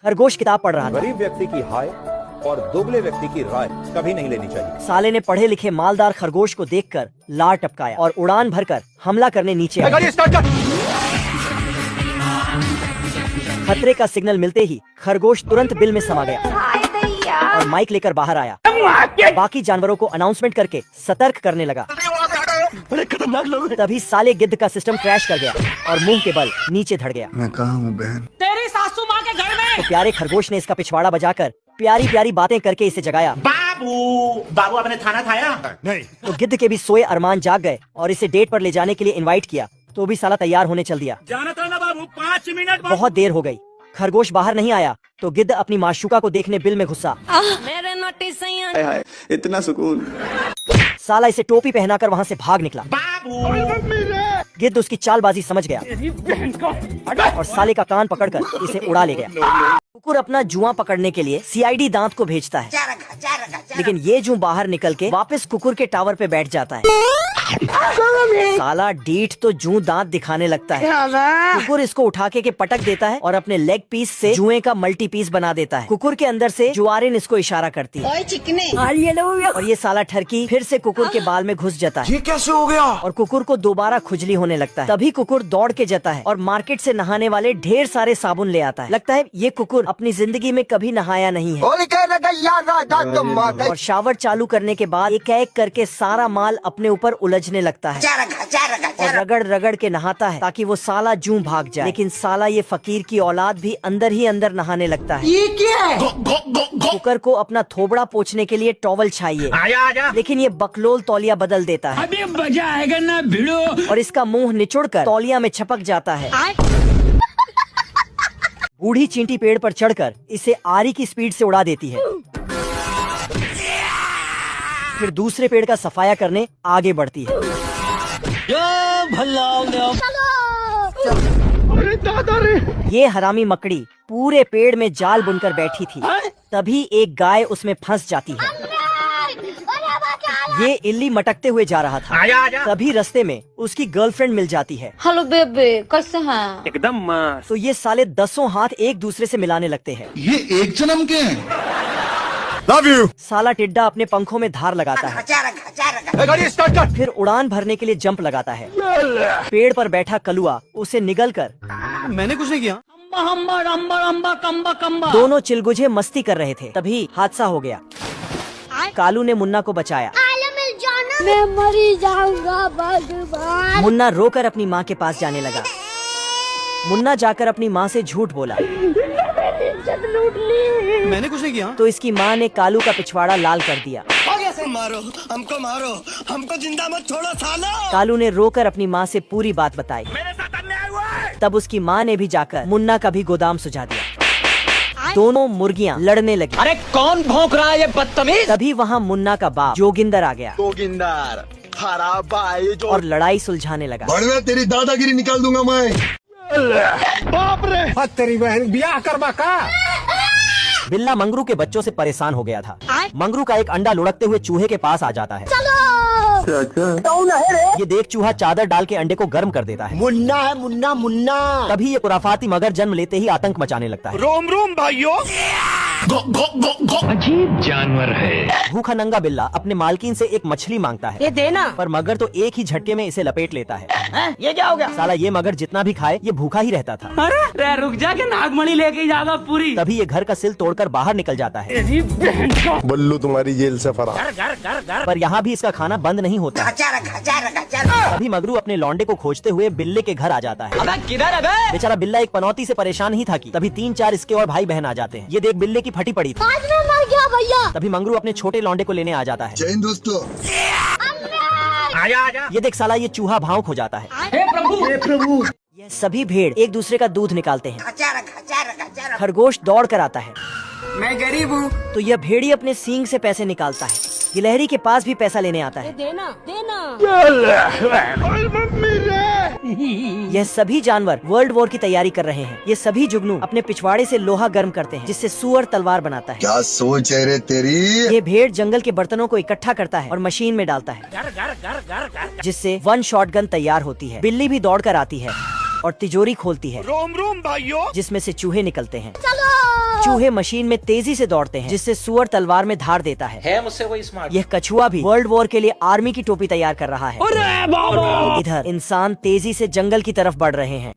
खरगोश किताब पढ़ रहा था। गरीब व्यक्ति की हाय और दुबले व्यक्ति की राय कभी नहीं लेनी चाहिए। साले ने पढ़े लिखे मालदार खरगोश को देखकर लार टपकाया और उड़ान भरकर हमला करने नीचे आया। खतरे का सिग्नल मिलते ही खरगोश तुरंत बिल में समा गया और माइक लेकर बाहर आया। बाकी जानवरों को अनाउंसमेंट करके सतर्क करने लगा। बड़े खतरनाक लोग। तभी साले गिद्ध का सिस्टम क्रैश कर गया और मुंह के बल नीचे धड़ गया। मैं कहाँ हूँ बहन? तेरी सासू माँ के घर में। तो प्यारे खरगोश ने इसका पिछवाड़ा बजाकर प्यारी प्यारी बातें करके इसे जगाया। बाबू आपने खाना खाया? नहीं। तो गिद्ध के भी सोए अरमान जाग गए और इसे डेट पर ले जाने के लिए इनवाइट किया। तो भी साला तैयार होने चल दिया। जाना था ना बाबू, 5 मिनट। बहुत देर हो गई, खरगोश बाहर नहीं आया। तो गिद्ध अपनी माशूका को देखने बिल में घुसा। मेरे नोटिस हाय हाय, इतना सुकून। साला इसे टोपी पहनाकर वहाँ से भाग निकला। गिद्ध उसकी चालबाजी समझ गया और साले का कान पकड़कर इसे उड़ा ले गया। कुकुर अपना जुआ पकड़ने के लिए सीआईडी दांत को भेजता है, लेकिन ये जू बाहर निकल के वापस कुकुर के टावर पे बैठ जाता है। साला डीठ तो जू दांत दिखाने लगता है। कुकुर इसको उठा के पटक देता है और अपने लेग पीस से जुए का मल्टी पीस बना देता है। कुकुर के अंदर से जुआरिन इसको इशारा करती है और ये साला ठरकी फिर से कुकुर के बाल में घुस जाता है। ये कैसे हो गया? और कुकुर को दोबारा खुजली होने लगता है। तभी कुकुर दौड़ के जाता है और मार्केट से नहाने वाले ढेर सारे साबुन ले आता है। लगता है ये कुकुर अपनी जिंदगी में कभी नहाया नहीं है। और शावर चालू करने के बाद एक एक करके सारा माल अपने ऊपर उलझने लगता है और रगड़ रगड़ के नहाता है ताकि वो साला जूं भाग जाए। लेकिन साला ये फकीर की औलाद भी अंदर ही अंदर नहाने लगता है। ये क्या है? कुकर को अपना थोबड़ा पोंछने के लिए टॉवल चाहिए, लेकिन ये बकलोल तौलिया बदल देता है। अभी मजा आएगा ना भिड़ो। और इसका मुंह निचोड़कर तौलिया में छपक जाता है। बूढ़ी चींटी पेड़ पर चढ़कर इसे आरी की स्पीड से उड़ा देती है। फिर दूसरे पेड़ का सफाया करने आगे बढ़ती है। अरे दादा रे! ये हरामी मकड़ी पूरे पेड़ में जाल बुनकर बैठी थी। तभी एक गाय उसमें फंस जाती है। ये इल्ली मटकते हुए जा रहा था। तभी रास्ते में उसकी गर्लफ्रेंड मिल जाती है। हेलो बेबे, कैसे हैं? एकदम मस्त। तो ये साले 10 हाथ एक दूसरे से मिलाने लगते हैं। ये एक जन्म के हैं। Love you. साला टिड्डा अपने पंखों में धार लगाता है, गाड़ी स्टार्ट कर। फिर उड़ान भरने के लिए जंप लगाता है। पेड़ पर बैठा कलुआ उसे निगल कर मैंने कुछ नहीं किया। अम्बा अम्बा अम्बा कम्बा कम्बा। दोनों चिलगुझे मस्ती कर रहे थे। तभी हादसा हो गया। कालू ने मुन्ना को बचाया। मैं मरी जाऊंगा भगवान। मुन्ना रोकर अपनी माँ के पास जाने लगा। मुन्ना जाकर अपनी माँ से झूठ बोला। मैंने कुछ नहीं किया। तो इसकी माँ ने कालू का पिछवाड़ा लाल कर दिया। मारो हमको जिंदा मत छोड़ो सालो। कालू ने रोकर अपनी माँ से पूरी बात बताई। मेरे साथ अन्याय हुआ है। तब उसकी माँ ने भी जाकर मुन्ना का भी गोदाम सुझा दिया। दोनों मुर्गियाँ लड़ने लगी। अरे कौन भौंक रहा है ये बदतमीज? तभी वहाँ मुन्ना का बाप जोगिंदर आ गया जोगिंदर हरा भाई जो और लड़ाई सुलझाने लगा। बढ़िया, तेरी दादागिरी निकाल दूंगा मैं। बाप रे! तेरी बहन ब्याह करवा का। बिल्ला मंगरू के बच्चों से परेशान हो गया था। मंगरू का एक अंडा लुढ़कते हुए चूहे के पास आ जाता है। ये देख चूहा चादर डाल के अंडे को गर्म कर देता है। मुन्ना है मुन्ना। तभी ये खुराफाती मगर जन्म लेते ही आतंक मचाने लगता है। रोम रोम भाइयों। अजीब जानवर है। भूखा नंगा बिल्ला अपने मालकिन से एक मछली मांगता है। ये देना। पर मगर तो एक ही झटके में इसे लपेट लेता है। ये क्या हो गया? साला ये मगर जितना भी खाए ये भूखा ही रहता था। अरे रुक जा के नागमणि लेके जाएगा पूरी। तभी ये घर का सिल तोड़कर बाहर निकल जाता है। बल्लू तुम्हारी जेल से फरार। घर। पर यहाँ भी इसका खाना बंद नहीं होता। तभी मगरू अपने लौंडे को खोजते हुए बिल्ले के घर आ जाता है। अबे किधर है बे? बेचारा बिल्ला एक पनौती से परेशान ही था कि तभी 3-4 इसके और भाई बहन आ जाते हैं। ये देख बिल्ले की फटी पड़ी थी। आज मैं मर गया भैया। तभी मंगरू अपने छोटे लौंडे को लेने आ जाता है। जय हिंद दोस्तों। आजा। ये देख साला ये चूहा भावुक हो जाता है। हे प्रभु। ये सभी भेड़ एक दूसरे का दूध निकालते हैं। खरगोश दौड़ कर आता है। मैं गरीब हूँ। तो यह भेड़ी अपने सींग से पैसे निकालता है। गिलहरी के पास भी पैसा लेने आता है। देना। यह सभी जानवर वर्ल्ड वॉर की तैयारी कर रहे हैं। ये सभी जुगनू अपने पिछवाड़े से लोहा गर्म करते हैं, जिससे सुअर तलवार बनाता है। क्या सोच है रे तेरी? ये भेड़ जंगल के बर्तनों को इकट्ठा करता है और मशीन में डालता है, जिससे 1 शॉटगन तैयार होती है। बिल्ली भी दौड़ कर आती है। और तिजोरी खोलती है रोम रोम भाइयों। जिसमें से चूहे निकलते हैं। चलो चूहे मशीन में तेजी से दौड़ते हैं जिससे सुअर तलवार में धार देता है मुझसे कोई स्मार्ट। यह कछुआ भी वर्ल्ड वॉर के लिए आर्मी की टोपी तैयार कर रहा है। इधर इंसान तेजी से जंगल की तरफ बढ़ रहे हैं।